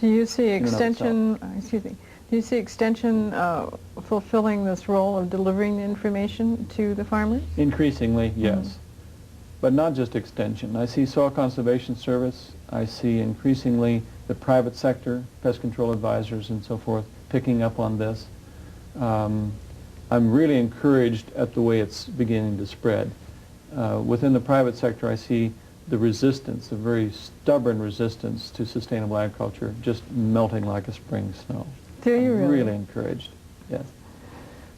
Do you see in and of extension, excuse me, do you see extension fulfilling this role of delivering the information to the farmers? Increasingly, yes. But not just extension. I see Soil Conservation Service. I see increasingly the private sector, pest control advisors and so forth, picking up on this. I'm really encouraged at the way it's beginning to spread. Within the private sector, I see the resistance, a very stubborn resistance to sustainable agriculture, just melting like a spring snow. Do you I'm really? really encouraged, yes.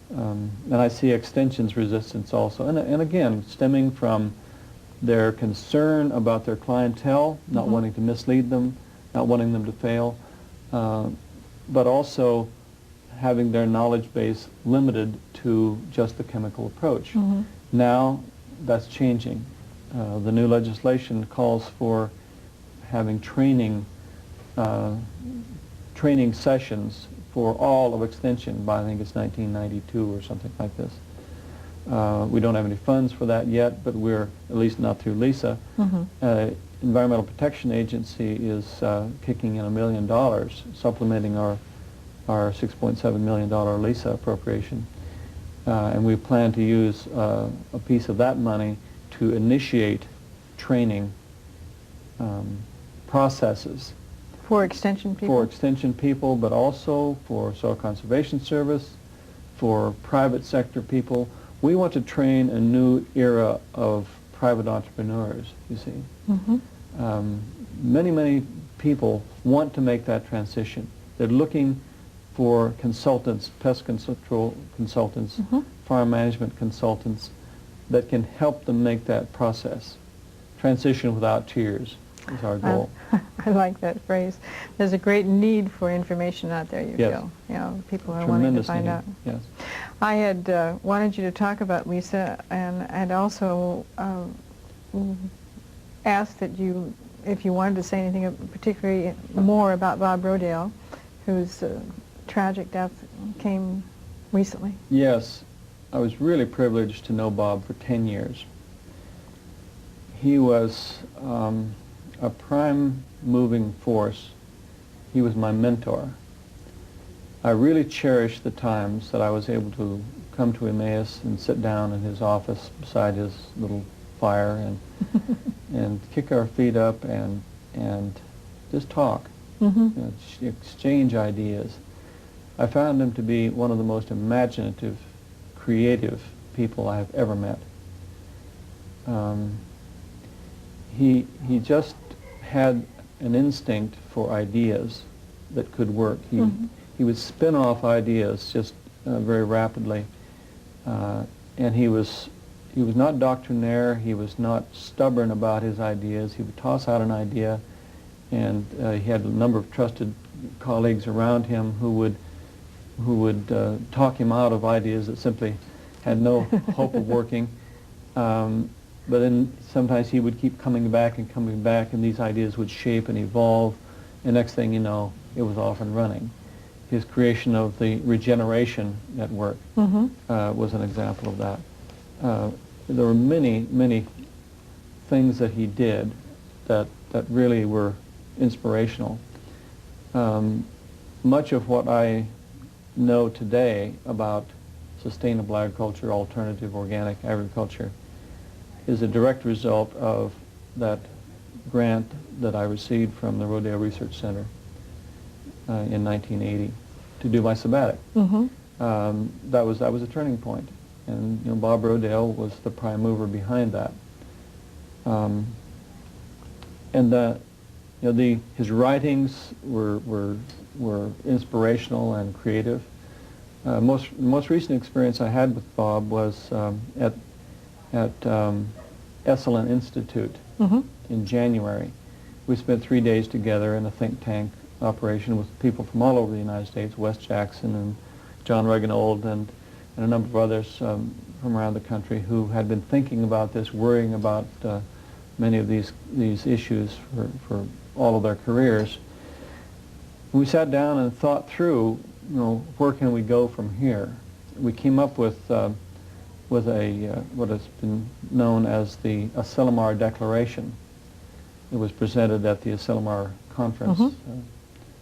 And I see extension's resistance also. And again, stemming from their concern about their clientele, not wanting to mislead them, not wanting them to fail, but also having their knowledge base limited to just the chemical approach. Now that's changing. The new legislation calls for having training sessions for all of extension by, I think it's 1992 or something like this. We don't have any funds for that yet, but we're, at least not through LISA. Environmental Protection Agency is kicking in $1 million, supplementing our $6.7 million LISA appropriation. And we plan to use a piece of that money to initiate training processes. For extension people? For extension people, but also for Soil Conservation Service, for private sector people. We want to train a new era of private entrepreneurs, you see. Many people want to make that transition. They're looking for consultants, pest control consultants, farm management consultants that can help them make that process. Transition without tears is our goal. I like that phrase. There's a great need for information out there, you feel. You know, people are wanting to find out. Yes. I had wanted you to talk about LISA, and I'd also asked that you, if you wanted to say anything particularly more about Bob Rodale, whose tragic death came recently. Yes. I was really privileged to know Bob for 10 years. He was a prime moving force. He was my mentor. I really cherished the times that I was able to come to Emmaus and sit down in his office beside his little fire and kick our feet up and just talk, you know, exchange ideas. I found him to be one of the most imaginative, creative people I have ever met. He just had an instinct for ideas that could work. He would spin off ideas just very rapidly, and he was not doctrinaire. He was not stubborn about his ideas. He would toss out an idea, and he had a number of trusted colleagues around him who would talk him out of ideas that simply had no hope of working. But then sometimes he would keep coming back, and these ideas would shape and evolve, and next thing you know, it was off and running. His creation of the regeneration network was an example of that. There were many things that he did that really were inspirational. Much of what I know today about sustainable agriculture, alternative organic agriculture, is a direct result of that grant that I received from the Rodale Research Center in 1980 to do my sabbatic. That was a turning point, and you know, Bob Rodale was the prime mover behind that. And you know, his writings were inspirational and creative. Most recent experience I had with Bob was at Esalen Institute in January. We spent 3 days together in a think tank operation with people from all over the United States, Wes Jackson and John Reganold and a number of others from around the country who had been thinking about this, worrying about many of these issues for all of their careers. We sat down and thought through, you know, where can we go from here? We came up with what has been known as the Asilomar Declaration. It was presented at the Asilomar conference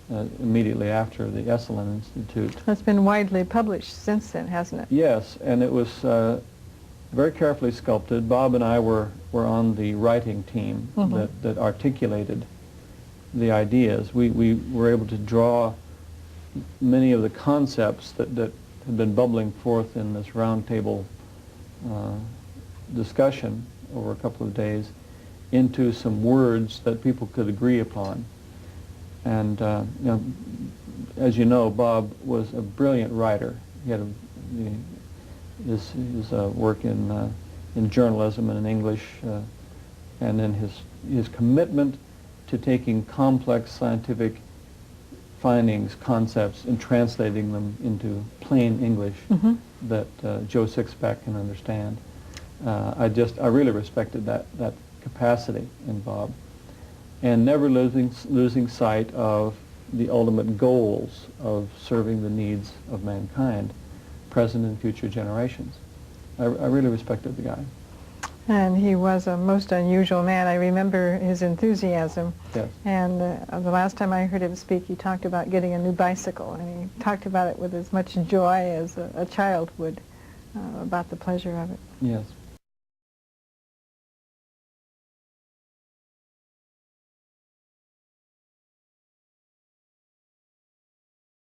immediately after the Esalen Institute. It's been widely published since then, hasn't it? Yes, and it was very carefully sculpted. Bob and I were on the writing team that articulated the ideas. We were able to draw many of the concepts that had been bubbling forth in this roundtable discussion over a couple of days into some words that people could agree upon. And as you know, Bob was a brilliant writer. He had his work in journalism and in English, and then his commitment to taking complex scientific findings, concepts, and translating them into plain English that Joe Sixpack can understand. I really respected that capacity in Bob, and never losing sight of the ultimate goals of serving the needs of mankind, present and future generations. I really respected the guy. And he was a most unusual man. I remember his enthusiasm. Yes. And the last time I heard him speak, he talked about getting a new bicycle, and he talked about it with as much joy as a child would, about the pleasure of it. Yes.